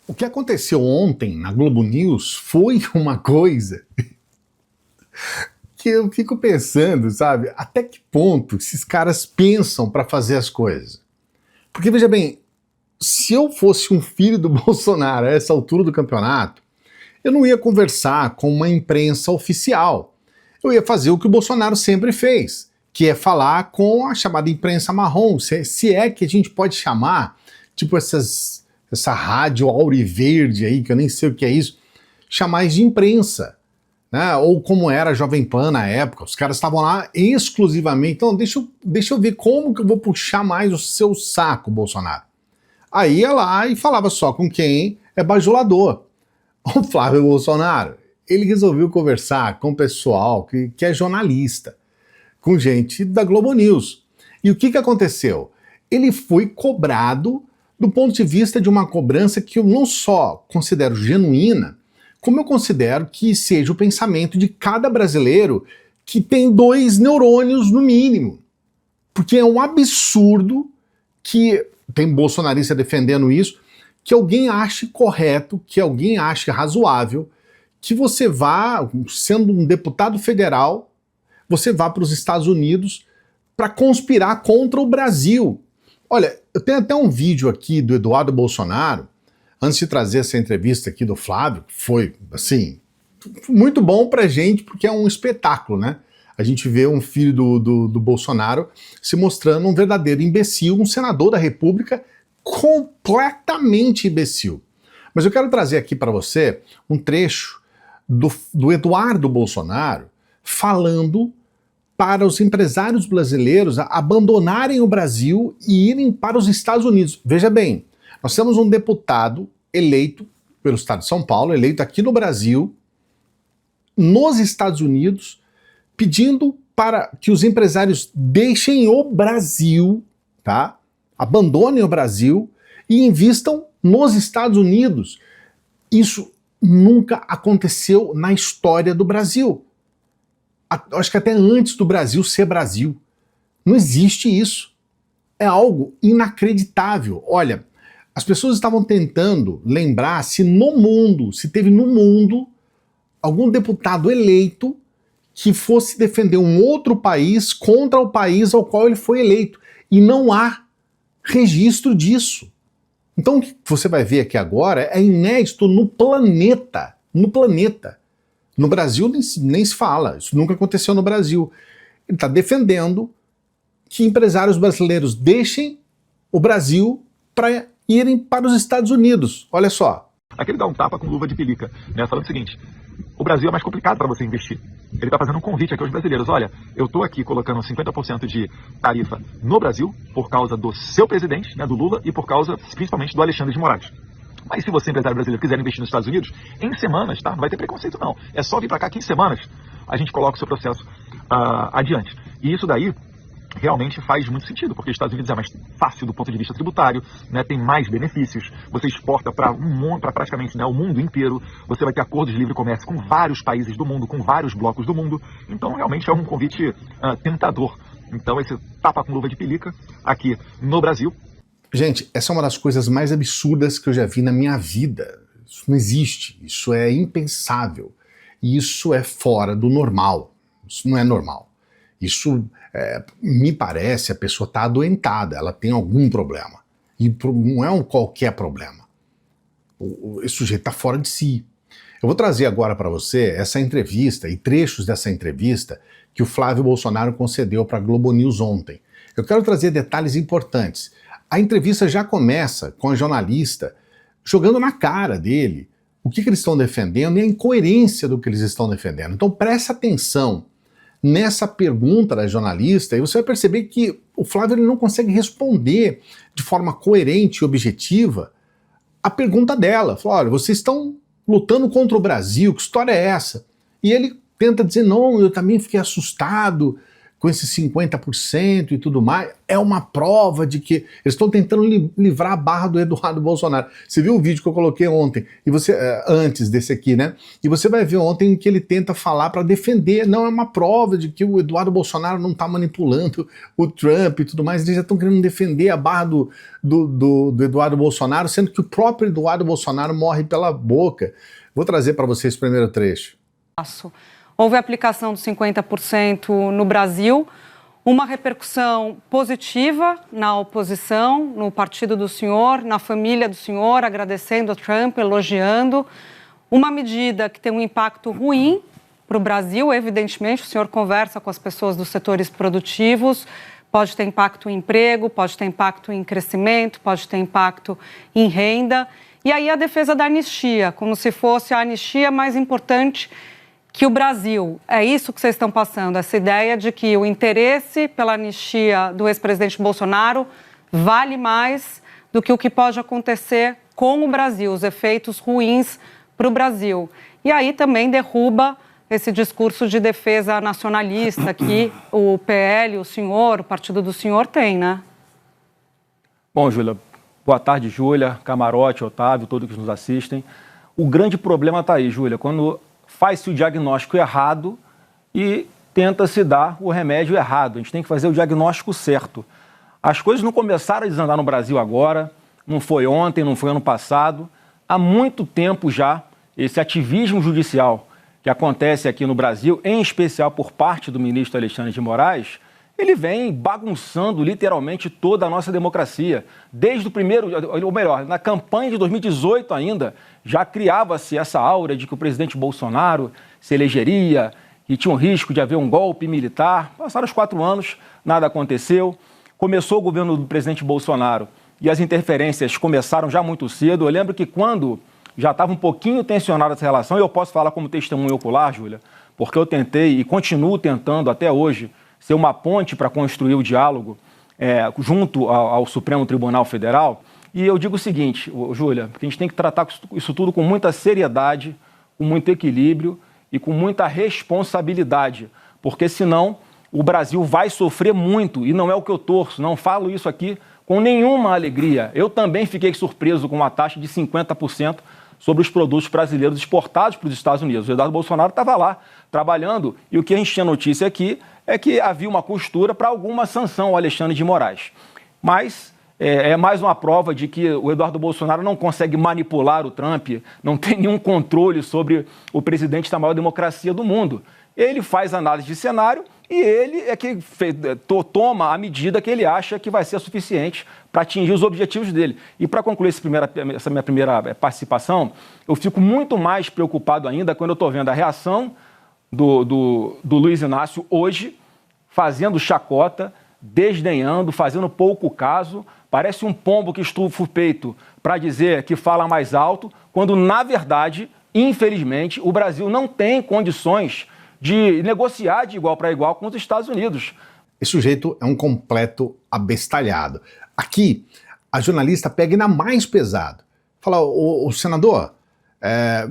O que aconteceu ontem na Globo News foi uma coisa que eu fico pensando, sabe? Até que ponto esses caras pensam para fazer as coisas? Porque, veja bem, se eu fosse um filho do Bolsonaro a essa altura do campeonato, eu não ia conversar com uma imprensa oficial. Eu ia fazer o que o Bolsonaro sempre fez, que é falar com a chamada imprensa marrom, se é que a gente pode chamar, tipo essa rádio auriverde aí, que eu nem sei o que é isso, chamar de imprensa, né? Ou como era a Jovem Pan na época, os caras estavam lá exclusivamente, então deixa eu ver como que eu vou puxar mais o seu saco, Bolsonaro. Aí ia lá e falava só com quem é bajulador. O Flávio Bolsonaro, ele resolveu conversar com o pessoal que é jornalista, com gente da Globo News. E o que aconteceu? Ele foi cobrado do ponto de vista de uma cobrança que eu não só considero genuína, como eu considero que seja o pensamento de cada brasileiro que tem 2 neurônios no mínimo. Porque é um absurdo que, tem bolsonarista defendendo isso, que alguém ache correto, que alguém ache razoável, que você vá, sendo um deputado federal, você vá para os Estados Unidos para conspirar contra o Brasil. Olha, eu tenho até um vídeo aqui do Eduardo Bolsonaro, antes de trazer essa entrevista aqui do Flávio, que foi, assim, muito bom pra gente, porque é um espetáculo, né? A gente vê um filho do Bolsonaro se mostrando um verdadeiro imbecil, um senador da República completamente imbecil. Mas eu quero trazer aqui para você um trecho do Eduardo Bolsonaro falando para os empresários brasileiros abandonarem o Brasil e irem para os Estados Unidos. Veja bem, nós temos um deputado eleito pelo estado de São Paulo, eleito aqui no Brasil, nos Estados Unidos, pedindo para que os empresários deixem o Brasil, tá? Abandonem o Brasil e invistam nos Estados Unidos. Isso nunca aconteceu na história do Brasil. Acho que até antes do Brasil ser Brasil. Não existe isso. É algo inacreditável. Olha, as pessoas estavam tentando lembrar se teve no mundo algum deputado eleito que fosse defender um outro país contra o país ao qual ele foi eleito. E não há registro disso. Então o que você vai ver aqui agora é inédito no planeta. No planeta. No Brasil nem se fala, isso nunca aconteceu no Brasil. Ele está defendendo que empresários brasileiros deixem o Brasil para irem para os Estados Unidos. Olha só. Aqui ele dá um tapa com luva de pelica, né, falando o seguinte: o Brasil é mais complicado para você investir. Ele está fazendo um convite aqui aos brasileiros. Olha, eu estou aqui colocando 50% de tarifa no Brasil por causa do seu presidente, né, do Lula, e por causa principalmente do Alexandre de Moraes. Mas se você, empresário brasileiro, quiser investir nos Estados Unidos, em semanas, tá? Não vai ter preconceito não. É só vir para cá que em semanas a gente coloca o seu processo adiante. E isso daí realmente faz muito sentido, porque os Estados Unidos é mais fácil do ponto de vista tributário, né, tem mais benefícios, você exporta para praticamente, né, o mundo inteiro, você vai ter acordos de livre comércio com vários países do mundo, com vários blocos do mundo, então realmente é um convite tentador. Então esse tapa com luva de pelica aqui no Brasil. Gente, essa é uma das coisas mais absurdas que eu já vi na minha vida. Isso não existe, isso é impensável, isso é fora do normal, isso não é normal. Isso, me parece, a pessoa está adoentada, ela tem algum problema. E não é um qualquer problema. Esse sujeito está fora de si. Eu vou trazer agora para você essa entrevista e trechos dessa entrevista que o Flávio Bolsonaro concedeu para a Globo News ontem. Eu quero trazer detalhes importantes. A entrevista já começa com a jornalista jogando na cara dele o que eles estão defendendo e a incoerência do que eles estão defendendo. Então presta atenção nessa pergunta da jornalista e você vai perceber que o Flávio ele não consegue responder de forma coerente e objetiva a pergunta dela. Fala, olha, vocês estão lutando contra o Brasil, que história é essa? E ele tenta dizer, não, eu também fiquei assustado com esses 50% e tudo mais, é uma prova de que eles estão tentando livrar a barra do Eduardo Bolsonaro. Você viu o vídeo que eu coloquei ontem, e você antes desse aqui, né? E você vai ver ontem que ele tenta falar para defender, não é uma prova de que o Eduardo Bolsonaro não está manipulando o Trump e tudo mais, eles já estão querendo defender a barra do Eduardo Bolsonaro, sendo que o próprio Eduardo Bolsonaro morre pela boca. Vou trazer para vocês o primeiro trecho. Houve a aplicação dos 50% no Brasil, uma repercussão positiva na oposição, no partido do senhor, na família do senhor, agradecendo a Trump, elogiando. Uma medida que tem um impacto ruim para o Brasil, evidentemente, o senhor conversa com as pessoas dos setores produtivos, pode ter impacto em emprego, pode ter impacto em crescimento, pode ter impacto em renda. E aí a defesa da anistia, como se fosse a anistia mais importante que o Brasil. É isso que vocês estão passando, essa ideia de que o interesse pela anistia do ex-presidente Bolsonaro vale mais do que o que pode acontecer com o Brasil, os efeitos ruins para o Brasil. E aí também derruba esse discurso de defesa nacionalista que o PL, o senhor, o partido do senhor tem, né? Bom, Júlia, boa tarde, Júlia, Camarote, Otávio, todos que nos assistem. O grande problema está aí, Júlia, quando faz-se o diagnóstico errado e tenta-se dar o remédio errado. A gente tem que fazer o diagnóstico certo. As coisas não começaram a desandar no Brasil agora, não foi ontem, não foi ano passado. Há muito tempo já, esse ativismo judicial que acontece aqui no Brasil, em especial por parte do ministro Alexandre de Moraes, ele vem bagunçando literalmente toda a nossa democracia. Desde o primeiro, ou melhor, na campanha de 2018 ainda, já criava-se essa aura de que o presidente Bolsonaro se elegeria e tinha um risco de haver um golpe militar. Passaram os 4 anos, nada aconteceu. Começou o governo do presidente Bolsonaro e as interferências começaram já muito cedo. Eu lembro que quando já estava um pouquinho tensionada essa relação, e eu posso falar como testemunho ocular, Júlia, porque eu tentei e continuo tentando até hoje ser uma ponte para construir o diálogo junto ao Supremo Tribunal Federal. E eu digo o seguinte, Júlia, que a gente tem que tratar isso tudo com muita seriedade, com muito equilíbrio e com muita responsabilidade, porque senão o Brasil vai sofrer muito, e não é o que eu torço, não falo isso aqui com nenhuma alegria. Eu também fiquei surpreso com uma taxa de 50% sobre os produtos brasileiros exportados para os Estados Unidos. O Eduardo Bolsonaro estava lá trabalhando, e o que a gente tinha notícia aqui é que havia uma costura para alguma sanção ao Alexandre de Moraes. Mas é mais uma prova de que o Eduardo Bolsonaro não consegue manipular o Trump, não tem nenhum controle sobre o presidente da maior democracia do mundo. Ele faz análise de cenário e ele é que toma a medida que ele acha que vai ser suficiente para atingir os objetivos dele. E para concluir essa minha primeira participação, eu fico muito mais preocupado ainda quando eu estou vendo a reação do Luiz Inácio hoje, fazendo chacota, desdenhando, fazendo pouco caso. Parece um pombo que estufa o peito para dizer que fala mais alto, quando, na verdade, infelizmente, o Brasil não tem condições de negociar de igual para igual com os Estados Unidos. Esse sujeito é um completo abestalhado. Aqui, a jornalista pega ainda mais pesado. Fala, o senador,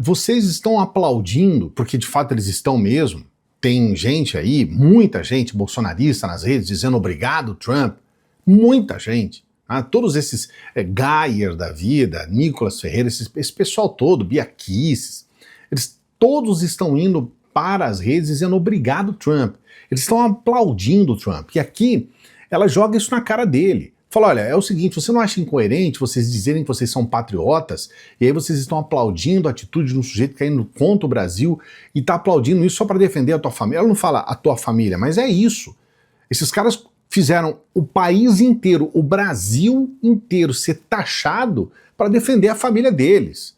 vocês estão aplaudindo, porque de fato eles estão mesmo. Tem gente aí, muita gente bolsonarista nas redes dizendo obrigado, Trump. Muita gente. Todos esses Geyer da vida, Nicolas Ferreira, esse pessoal todo, Bia Kicis, eles todos estão indo para as redes dizendo obrigado, Trump. Eles estão aplaudindo o Trump. E aqui ela joga isso na cara dele. Fala, olha, é o seguinte, você não acha incoerente vocês dizerem que vocês são patriotas e aí vocês estão aplaudindo a atitude de um sujeito que está indo contra o Brasil e está aplaudindo isso só para defender a tua família? Ela não fala a tua família, mas é isso. Esses caras fizeram o país inteiro, o Brasil inteiro ser taxado para defender a família deles.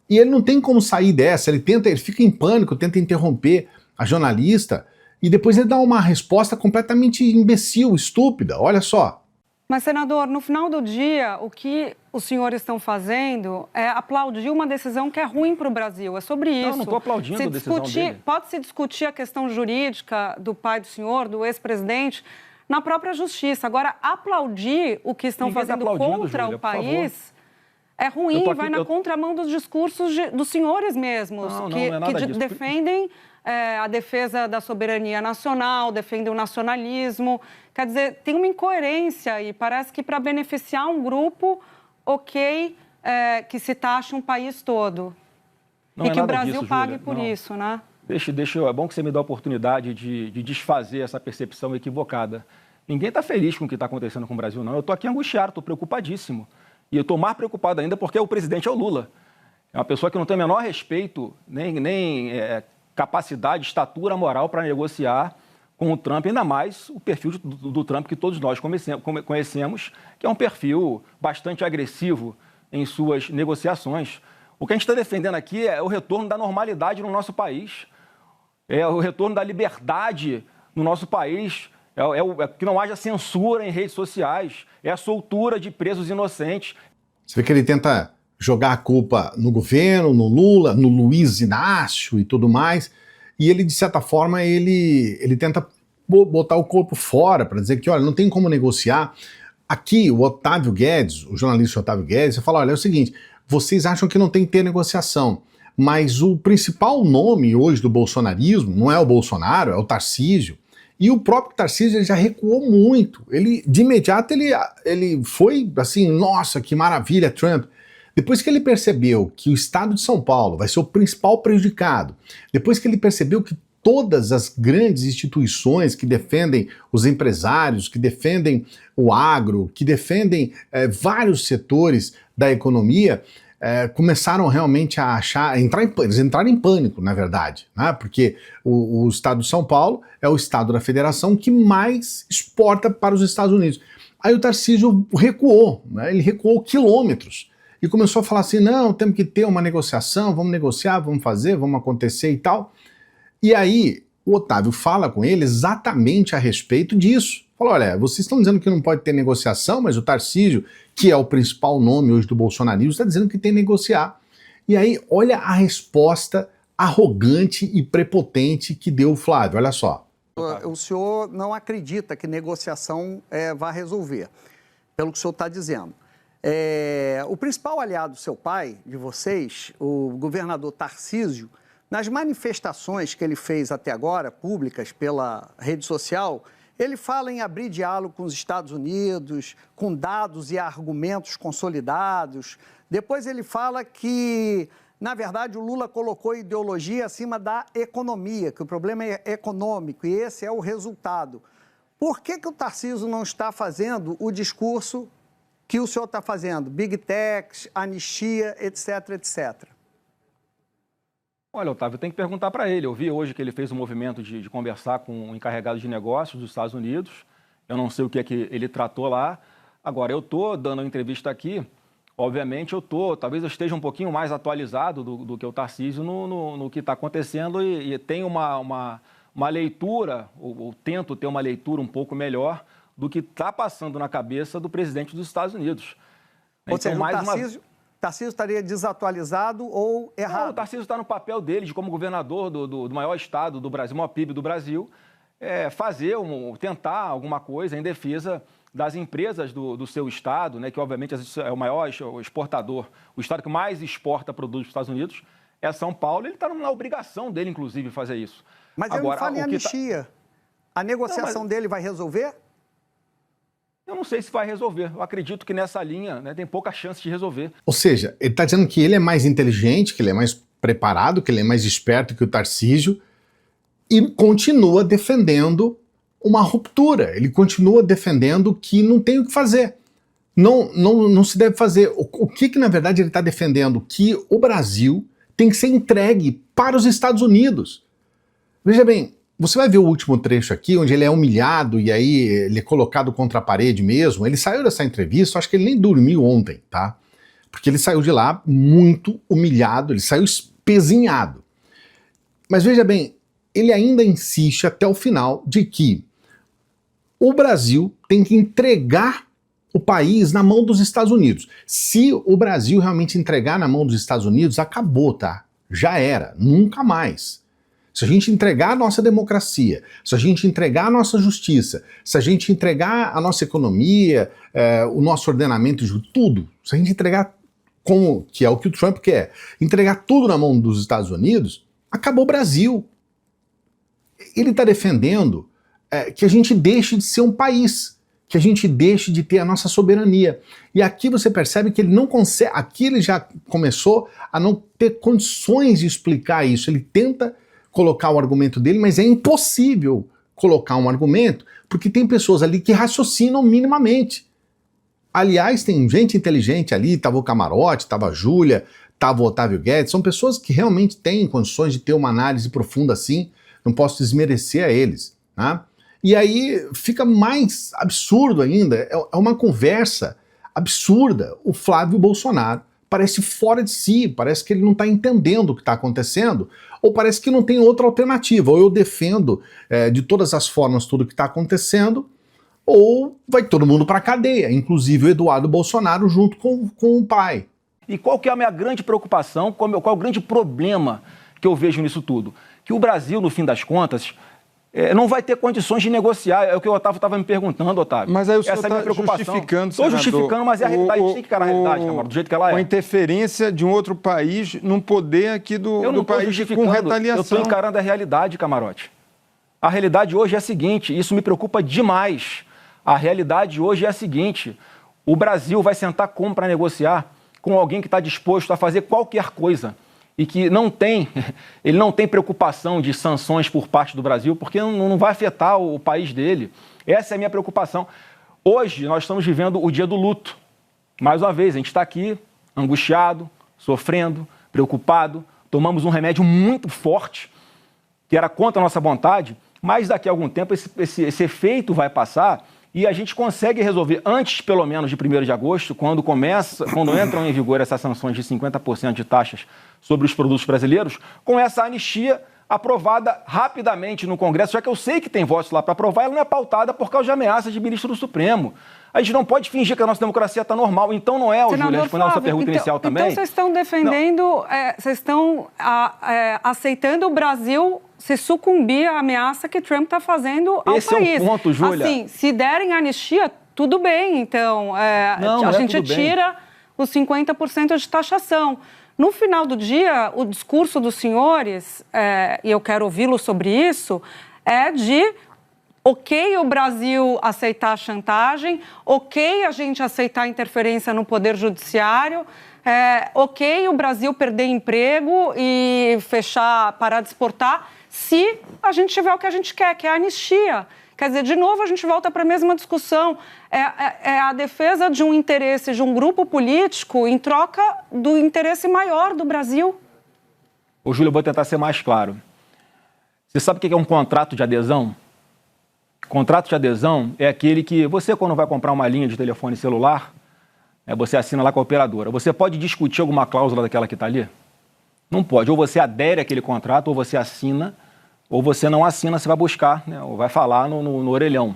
E ele não tem como sair dessa, ele fica em pânico, tenta interromper a jornalista e depois ele dá uma resposta completamente imbecil, estúpida, olha só. Mas, senador, no final do dia, o que os senhores estão fazendo é aplaudir uma decisão que é ruim para o Brasil. É sobre isso. Não estou aplaudindo a decisão dele. Pode-se discutir a questão jurídica do pai do senhor, do ex-presidente, na própria justiça. Agora, aplaudir o que estão fazendo contra o país é ruim, vai na contramão dos discursos dos senhores mesmos, que defendem a defesa da soberania nacional, defendem o nacionalismo. Quer dizer, tem uma incoerência e parece que para beneficiar um grupo, que se taxa um país todo. E que o Brasil pague por isso, né? É bom que você me dá a oportunidade de desfazer essa percepção equivocada. Ninguém está feliz com o que está acontecendo com o Brasil, não. Eu estou aqui angustiado, estou preocupadíssimo. E eu estou mais preocupado ainda porque o presidente é o Lula. É uma pessoa que não tem o menor respeito, nem capacidade, estatura moral para negociar com o Trump, ainda mais o perfil do Trump que todos nós conhecemos, que é um perfil bastante agressivo em suas negociações. O que a gente está defendendo aqui é o retorno da normalidade no nosso país, é o retorno da liberdade no nosso país, é que não haja censura em redes sociais, é a soltura de presos inocentes. Você vê que ele tenta jogar a culpa no governo, no Lula, no Luiz Inácio e tudo mais, e ele, de certa forma, ele tenta botar o corpo fora para dizer que, olha, não tem como negociar. Aqui, o Otávio Guedes, o jornalista Otávio Guedes, fala, olha, é o seguinte, vocês acham que não tem que ter negociação, mas o principal nome hoje do bolsonarismo não é o Bolsonaro, é o Tarcísio. E o próprio Tarcísio já recuou muito. De imediato, ele foi assim, nossa, que maravilha, Trump. Depois que ele percebeu que o estado de São Paulo vai ser o principal prejudicado, depois que ele percebeu que todas as grandes instituições que defendem os empresários, que defendem o agro, que defendem vários setores da economia, começaram realmente a eles entraram em pânico, na verdade, né? Porque o estado de São Paulo é o estado da federação que mais exporta para os Estados Unidos. Aí o Tarcísio recuou, né? Ele recuou quilômetros e começou a falar assim, não, temos que ter uma negociação, vamos negociar, vamos fazer, vamos acontecer e tal. E aí o Otávio fala com ele exatamente a respeito disso. Falou, olha, vocês estão dizendo que não pode ter negociação, mas o Tarcísio, que é o principal nome hoje do bolsonarismo, está dizendo que tem que negociar. E aí, olha a resposta arrogante e prepotente que deu o Flávio, olha só. O senhor não acredita que negociação vai resolver, pelo que o senhor está dizendo. O principal aliado do seu pai, de vocês, o governador Tarcísio, nas manifestações que ele fez até agora, públicas pela rede social, ele fala em abrir diálogo com os Estados Unidos, com dados e argumentos consolidados. Depois ele fala que, na verdade, o Lula colocou a ideologia acima da economia, que o problema é econômico e esse é o resultado. Por que o Tarcísio não está fazendo o discurso que o senhor está fazendo? Big Techs, anistia, etc, etc. Olha, Otávio, tem que perguntar para ele. Eu vi hoje que ele fez um movimento de conversar com o encarregado de negócios dos Estados Unidos. Eu não sei o que é que ele tratou lá. Agora, eu estou dando uma entrevista aqui. Obviamente, talvez eu esteja um pouquinho mais atualizado do que o Tarcísio no que está acontecendo e tenho uma leitura, ou tento ter uma leitura um pouco melhor do que está passando na cabeça do presidente dos Estados Unidos. Ou seja, Tarcísio estaria desatualizado ou errado? Não, o Tarcísio está no papel dele de como governador do maior estado do Brasil, maior PIB do Brasil, tentar alguma coisa em defesa das empresas do seu estado, né, que obviamente é o maior exportador, o estado que mais exporta produtos para os Estados Unidos é São Paulo, ele está na obrigação dele, inclusive, fazer isso. Mas agora, ele não fala em anistia. A negociação dele vai resolver? Eu não sei se vai resolver. Eu acredito que nessa linha, né, tem pouca chance de resolver. Ou seja, ele está dizendo que ele é mais inteligente, que ele é mais preparado, que ele é mais esperto que o Tarcísio e continua defendendo uma ruptura. Ele continua defendendo que não tem o que fazer. Não se deve fazer. O que na verdade, ele está defendendo? Que o Brasil tem que ser entregue para os Estados Unidos. Veja bem, você vai ver o último trecho aqui, onde ele é humilhado e aí ele é colocado contra a parede mesmo. Ele saiu dessa entrevista, acho que ele nem dormiu ontem, tá? Porque ele saiu de lá muito humilhado, ele saiu espezinhado. Mas veja bem, ele ainda insiste até o final de que o Brasil tem que entregar o país na mão dos Estados Unidos. Se o Brasil realmente entregar na mão dos Estados Unidos, acabou, tá? Já era, nunca mais. Se a gente entregar a nossa democracia, se a gente entregar a nossa justiça, se a gente entregar a nossa economia, o nosso ordenamento, tudo, se a gente entregar que é o que o Trump quer, entregar tudo na mão dos Estados Unidos, acabou o Brasil. Ele está defendendo que a gente deixe de ser um país, que a gente deixe de ter a nossa soberania. E aqui você percebe que ele não consegue, aqui ele já começou a não ter condições de explicar isso. Ele tenta colocar o argumento dele, mas é impossível colocar um argumento, porque tem pessoas ali que raciocinam minimamente. Aliás, tem gente inteligente ali, estava o Camarote, estava a Júlia, estava o Otávio Guedes, são pessoas que realmente têm condições de ter uma análise profunda assim, não posso desmerecer a eles, né? E aí fica mais absurdo ainda, é uma conversa absurda. O Flávio Bolsonaro parece fora de si, parece que ele não está entendendo o que está acontecendo, ou parece que não tem outra alternativa, ou eu defendo de todas as formas tudo o que está acontecendo, ou vai todo mundo para a cadeia, inclusive o Eduardo Bolsonaro junto com o pai. E qual que é a minha grande preocupação, qual é o grande problema que eu vejo nisso tudo? Que o Brasil, no fim das contas, não vai ter condições de negociar. É o que o Otávio estava me perguntando, Otávio. Mas aí o senhor está justificando, Estou justificando, mas é a realidade. A gente tem que ficar na realidade, Camargo, do jeito que ela é. A interferência de um outro país num poder aqui do país com retaliação. Eu estou encarando a realidade, Camarote. A realidade hoje é a seguinte, isso me preocupa demais. A realidade hoje é a seguinte, o Brasil vai sentar como para negociar com alguém que está disposto a fazer qualquer coisa e que ele não tem preocupação de sanções por parte do Brasil, porque não vai afetar o país dele. Essa é a minha preocupação. Hoje nós estamos vivendo o dia do luto. Mais uma vez, a gente está aqui angustiado, sofrendo, preocupado, tomamos um remédio muito forte, que era contra a nossa vontade, mas daqui a algum tempo esse efeito vai passar e a gente consegue resolver antes, pelo menos, de 1º de agosto, quando entram em vigor essas sanções de 50% de taxas sobre os produtos brasileiros, com essa anistia aprovada rapidamente no Congresso, já que eu sei que tem votos lá para aprovar, ela não é pautada por causa de ameaças de ministro do Supremo. A gente não pode fingir que a nossa democracia está normal. Então não é, Júlia, respondendo a sua pergunta inicial também. Então vocês estão defendendo, vocês estão aceitando o Brasil se sucumbir à ameaça que Trump está fazendo ao país. Esse é o ponto, Júlia. Assim, se derem anistia, tudo bem. Então, a gente tira os 50% de taxação. No final do dia, o discurso dos senhores, e eu quero ouvi-lo sobre isso, é de ok o Brasil aceitar a chantagem, ok a gente aceitar a interferência no Poder Judiciário, ok o Brasil perder emprego e parar de exportar, se a gente tiver o que a gente quer, que é a anistia. Quer dizer, de novo, a gente volta para a mesma discussão. É a defesa de um interesse de um grupo político em troca do interesse maior do Brasil. Ô, Júlia, eu vou tentar ser mais claro. Você sabe o que é um contrato de adesão? Contrato de adesão é aquele que você, quando vai comprar uma linha de telefone celular, você assina lá com a operadora. Você pode discutir alguma cláusula daquela que está ali? Não pode. Ou você adere àquele contrato, ou você assina, ou você não assina, você vai buscar, ou vai falar no orelhão.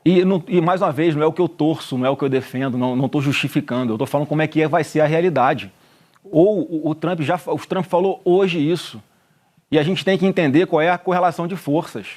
E mais uma vez, não é o que eu torço, não é o que eu defendo, não estou justificando, eu estou falando como é que vai ser a realidade. Ou o Trump falou hoje isso, e a gente tem que entender qual é a correlação de forças.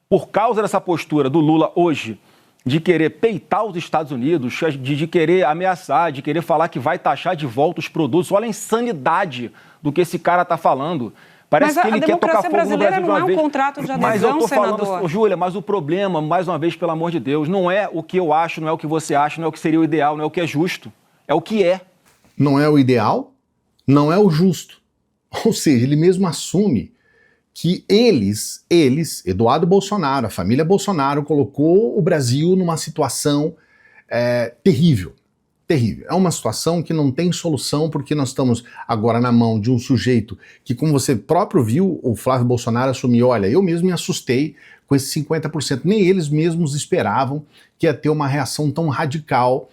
Por causa dessa postura do Lula hoje, de querer peitar os Estados Unidos, de querer ameaçar, de querer falar que vai taxar de volta os produtos, olha a insanidade do que esse cara está falando. Parece que ele quer tocar fogo no Brasil de uma vez. Mas a democracia brasileira não é um contrato de adesão, mas eu tô senador. falando, Júlia, mas o problema, mais uma vez, pelo amor de Deus, não é o que eu acho, não é o que você acha, não é o que seria o ideal, não é o que é justo. É o que é. Não é o ideal, não é o justo. Ou seja, ele mesmo assume que eles, Eduardo Bolsonaro, a família Bolsonaro, colocou o Brasil numa situação terrível. Terrível. É uma situação que não tem solução, porque nós estamos agora na mão de um sujeito que, como você próprio viu, o Flávio Bolsonaro assumiu, olha, eu mesmo me assustei com esses 50%, nem eles mesmos esperavam que ia ter uma reação tão radical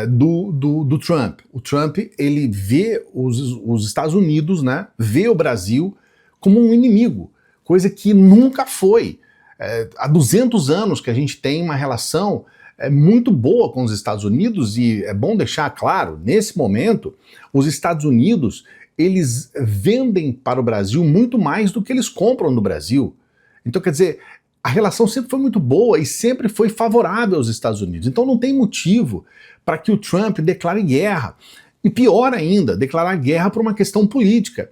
do Trump. O Trump, ele vê os Estados Unidos, né, vê o Brasil como um inimigo, coisa que nunca foi. Há 200 anos que a gente tem uma relação muito boa com os Estados Unidos, e é bom deixar claro, nesse momento, os Estados Unidos, eles vendem para o Brasil muito mais do que eles compram no Brasil. Então, quer dizer, a relação sempre foi muito boa e sempre foi favorável aos Estados Unidos. Então não tem motivo para que o Trump declare guerra. E pior ainda, declarar guerra por uma questão política.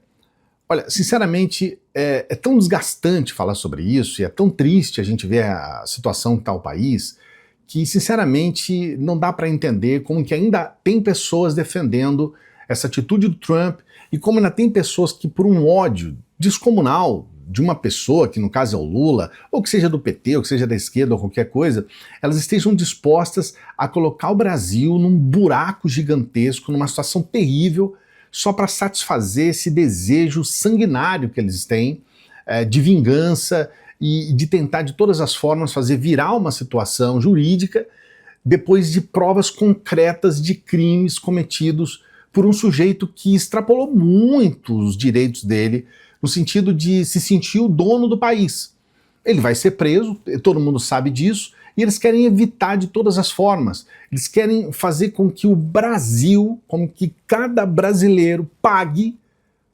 Olha, sinceramente, é tão desgastante falar sobre isso e é tão triste a gente ver a situação que está o país, que, sinceramente, não dá para entender como que ainda tem pessoas defendendo essa atitude do Trump e como ainda tem pessoas que, por um ódio descomunal de uma pessoa, que no caso é o Lula, ou que seja do PT, ou que seja da esquerda, ou qualquer coisa, elas estejam dispostas a colocar o Brasil num buraco gigantesco, numa situação terrível, só para satisfazer esse desejo sanguinário que eles têm de vingança e de tentar de todas as formas fazer virar uma situação jurídica depois de provas concretas de crimes cometidos por um sujeito que extrapolou muito os direitos dele, no sentido de se sentir o dono do país. Ele vai ser preso, todo mundo sabe disso, e eles querem evitar de todas as formas. Eles querem fazer com que o Brasil, com que cada brasileiro pague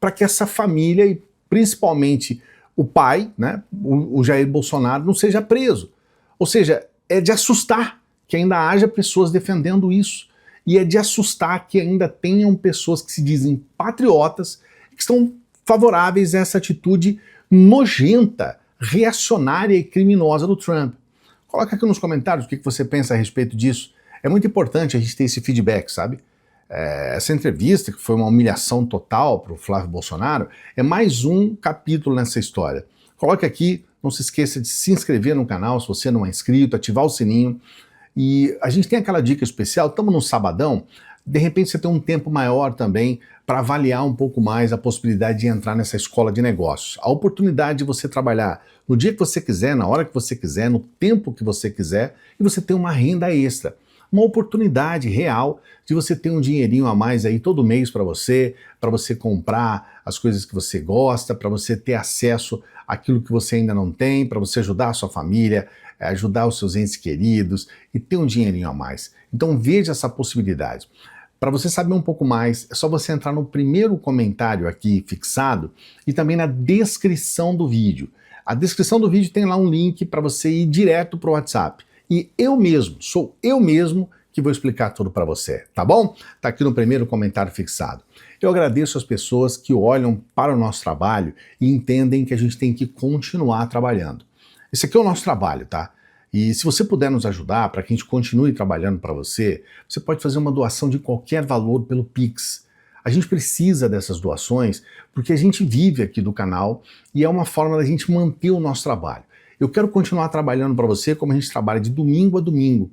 para que essa família, e principalmente o pai, né, o Jair Bolsonaro, não seja preso. Ou seja, é de assustar que ainda haja pessoas defendendo isso. E é de assustar que ainda tenham pessoas que se dizem patriotas, que estão favoráveis a essa atitude nojenta, reacionária e criminosa do Trump. Coloca aqui nos comentários o que você pensa a respeito disso. É muito importante a gente ter esse feedback, sabe? Essa entrevista, que foi uma humilhação total para o Flávio Bolsonaro, é mais um capítulo nessa história. Coloque aqui, não se esqueça de se inscrever no canal se você não é inscrito, ativar o sininho. E a gente tem aquela dica especial, estamos no sabadão, de repente você tem um tempo maior também para avaliar um pouco mais a possibilidade de entrar nessa escola de negócios. A oportunidade de você trabalhar no dia que você quiser, na hora que você quiser, no tempo que você quiser, e você ter uma renda extra. Uma oportunidade real de você ter um dinheirinho a mais aí todo mês para você comprar as coisas que você gosta, para você ter acesso àquilo que você ainda não tem, para você ajudar a sua família, ajudar os seus entes queridos e ter um dinheirinho a mais. Então veja essa possibilidade. Para você saber um pouco mais, é só você entrar no primeiro comentário aqui fixado e também na descrição do vídeo. A descrição do vídeo tem lá um link para você ir direto para o WhatsApp. E sou eu mesmo que vou explicar tudo para você, tá bom? Tá aqui no primeiro comentário fixado. Eu agradeço as pessoas que olham para o nosso trabalho e entendem que a gente tem que continuar trabalhando. Esse aqui é o nosso trabalho, tá? E se você puder nos ajudar para que a gente continue trabalhando para você, você pode fazer uma doação de qualquer valor pelo Pix. A gente precisa dessas doações porque a gente vive aqui do canal e é uma forma da gente manter o nosso trabalho. Eu quero continuar trabalhando para você como a gente trabalha de domingo a domingo.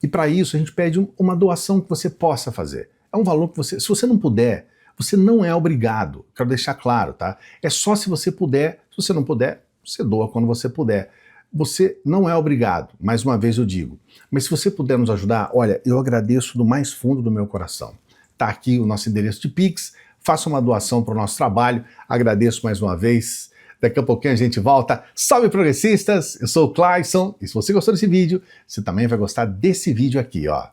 E para isso a gente pede uma doação que você possa fazer. É um valor que você, se você não puder, você não é obrigado. Quero deixar claro, tá? É só se você puder. Se você não puder, você doa quando você puder. Você não é obrigado, mais uma vez eu digo. Mas se você puder nos ajudar, olha, eu agradeço do mais fundo do meu coração. Tá aqui o nosso endereço de Pix, faça uma doação para o nosso trabalho, agradeço mais uma vez. Daqui a pouquinho a gente volta. Salve progressistas, eu sou o Clayson, e se você gostou desse vídeo, você também vai gostar desse vídeo aqui, ó.